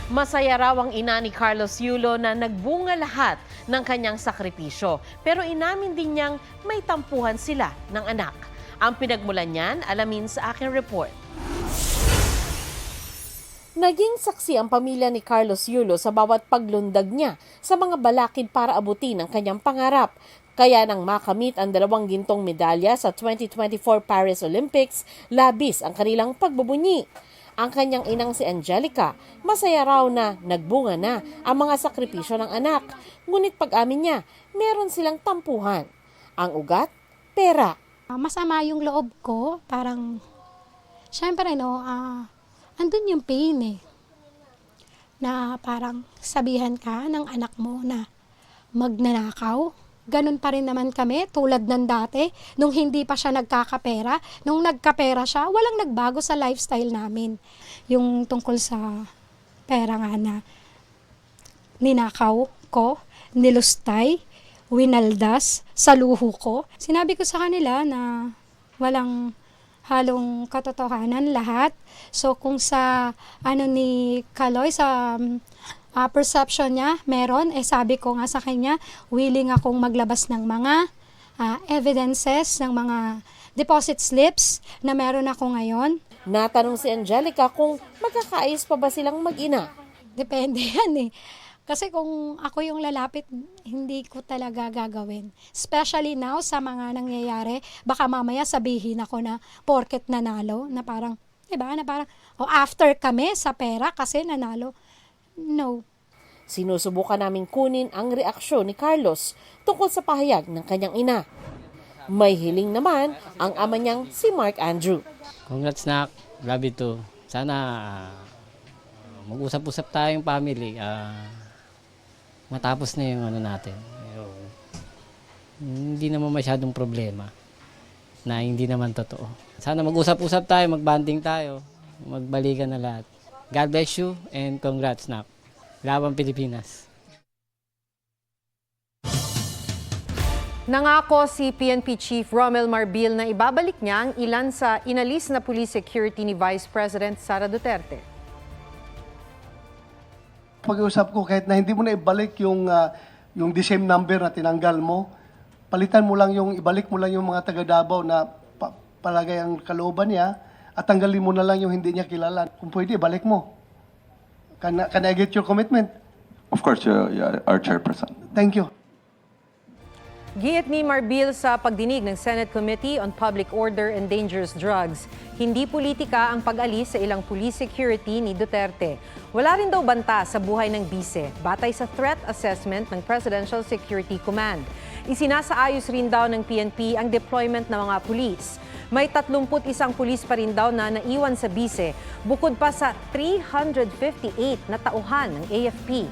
Masaya raw ang ina ni Carlos Yulo na nagbunga lahat ng kanyang sakripisyo. Pero inamin din niyang may tampuhan sila ng anak. Ang pinagmulan niyan, alamin sa aking report. Naging saksi ang pamilya ni Carlos Yulo sa bawat paglundag niya sa mga balakid para abutin ang kanyang pangarap. Kaya nang makamit ang 2 gintong medalya sa 2024 Paris Olympics, labis ang kanilang pagbubunyi. Ang kanyang inang si Angelica, masaya raw na nagbunga na ang mga sakripisyo ng anak. Ngunit pag-amin niya, meron silang tampuhan. Ang ugat, pera. Masama yung loob ko, parang, syempre andun yung pain na parang sabihan ka ng anak mo na magnanakaw. Ganun pa rin naman kami, tulad ng dati, nung hindi pa siya nagkakapera. Nung nagkapera siya, walang nagbago sa lifestyle namin. Yung tungkol sa pera nga na ninakaw ko, nilustay, winaldas sa luho ko. Sinabi ko sa kanila na walang halong katotohanan lahat. So kung sa ni Kaloy, sa perception niya, meron. Sabi ko nga sa kanya, willing akong maglabas ng mga evidences, ng mga deposit slips na meron ako ngayon. Natanong si Angelica kung magkakaayos pa ba silang mag-ina. Depende yan Kasi kung ako yung lalapit, hindi ko talaga gagawin. Especially now sa mga nangyayari, baka mamaya sabihin ako na porket nanalo, na parang, diba, na parang, after kami sa pera kasi nanalo. No. Sinusubukan namin kunin ang reaksyon ni Carlos tungkol sa pahayag ng kanyang ina. May hiling naman ang ama niyang si Mark Andrew. Congrats nak, love you too. Sana mag-usap-usap tayong family. Matapos na yung natin. Hindi naman masyadong problema na hindi naman totoo. Sana mag-usap-usap tayo, mag-banding tayo, magbalikan na lahat. God bless you and congrats nak. Labang Pilipinas. Nangako si PNP Chief Romel Marbil na ibabalik niya ang ilan sa inalis na police security ni Vice President Sara Duterte. Pag-iusap ko, kahit na hindi mo na ibalik yung the same number na tinanggal mo, palitan mo lang ibalik mo lang yung mga taga Davao na palagay ang kalooban niya at tanggalin mo na lang yung hindi niya kilala. Kung pwede, ibalik mo. Can I get your commitment? Of course, our chairperson. Thank you. Giit ni Marbil sa pagdinig ng Senate Committee on Public Order and Dangerous Drugs, hindi politika ang pag-alis sa ilang police security ni Duterte. Wala rin daw banta sa buhay ng bise, batay sa threat assessment ng Presidential Security Command. Isinasaayos rin daw ng PNP ang deployment ng mga pulis. May 31 pulis pa rin daw na naiwan sa bise, bukod pa sa 358 na tauhan ng AFP.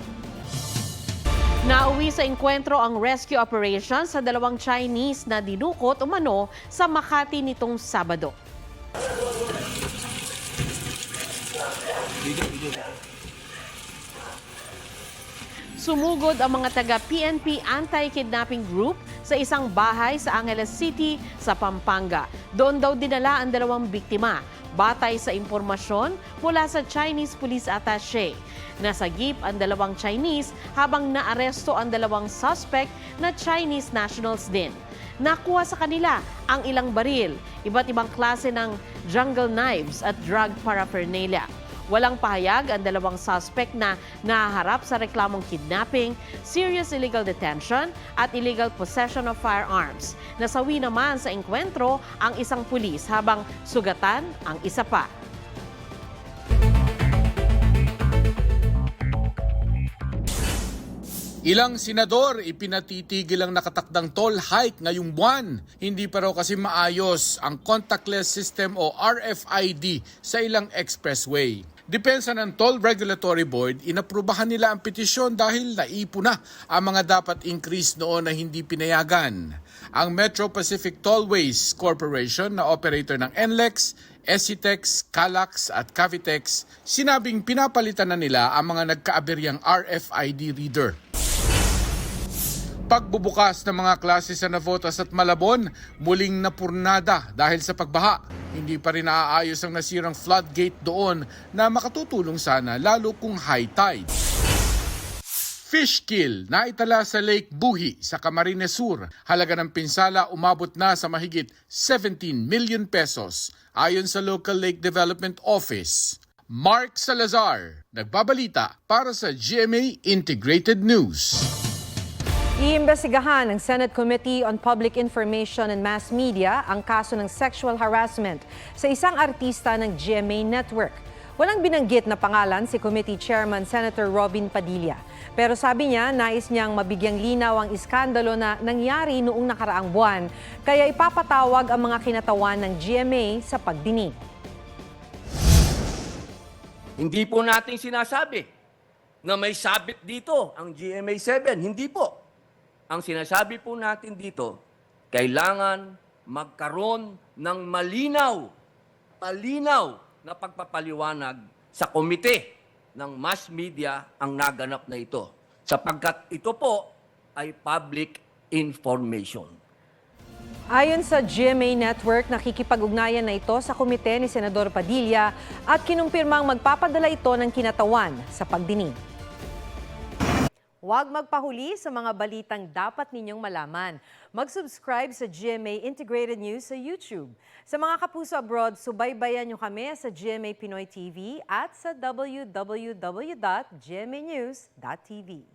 Nauwi sa engkwentro ang rescue operation sa 2 Chinese na dinukot umano sa Makati nitong Sabado. Sumugod ang mga taga-PNP Anti-Kidnapping Group sa isang bahay sa Angeles City sa Pampanga. Doon daw dinala ang 2 biktima, batay sa impormasyon mula sa Chinese Police Attaché. Nasagip ang 2 Chinese habang naaresto ang 2 suspect na Chinese nationals din. Nakuha sa kanila ang ilang baril, iba't ibang klase ng jungle knives at drug paraphernalia. Walang pahayag ang 2 suspect na nahaharap sa reklamong kidnapping, serious illegal detention at illegal possession of firearms. Nasawi naman sa engkwentro ang isang pulis habang sugatan ang isa pa. Ilang senador ipinatitigil ang nakatakdang toll hike ngayong buwan. Hindi pa raw kasi maayos ang contactless system o RFID sa ilang expressway. Depensa ng Toll Regulatory Board, inaprubahan nila ang petisyon dahil naipon na ang mga dapat increase noon na hindi pinayagan. Ang Metro Pacific Tollways Corporation na operator ng NLEX, SCTEX, CALAX at Cavitex, sinabing pinapalitan na nila ang mga nagkaaberyang RFID reader. Pagbubukas ng mga klase sa Navotas at Malabon, muling napurnada dahil sa pagbaha. Hindi pa rin naaayos ang nasirang floodgate doon na makatutulong sana lalo kung high tide. Fish kill na itala sa Lake Buhi sa Camarines Sur. Halaga ng pinsala umabot na sa mahigit 17 million pesos ayon sa Local Lake Development Office. Mark Salazar, nagbabalita para sa GMA Integrated News. Iimbestigahan ng Senate Committee on Public Information and Mass Media ang kaso ng sexual harassment sa isang artista ng GMA Network. Walang binanggit na pangalan si Committee Chairman Senator Robin Padilla. Pero sabi niya, nais niyang mabigyang linaw ang iskandalo na nangyari noong nakaraang buwan. Kaya ipapatawag ang mga kinatawan ng GMA sa pagdinig. Hindi po natin sinasabi na may sabit dito ang GMA7. Hindi po. Ang sinasabi po natin dito, kailangan magkaroon ng malinaw na pagpapaliwanag sa komite ng mass media ang naganap na ito. Sapagkat ito po ay public information. Ayon sa GMA Network, nakikipag-ugnayan na ito sa komite ni Senador Padilla at kinumpirmang magpapadala ito ng kinatawan sa pagdinig. Huwag magpahuli sa mga balitang dapat ninyong malaman. Mag-subscribe sa GMA Integrated News sa YouTube. Sa mga kapuso abroad, subaybayan nyo kami sa GMA Pinoy TV at sa www.gmanews.tv.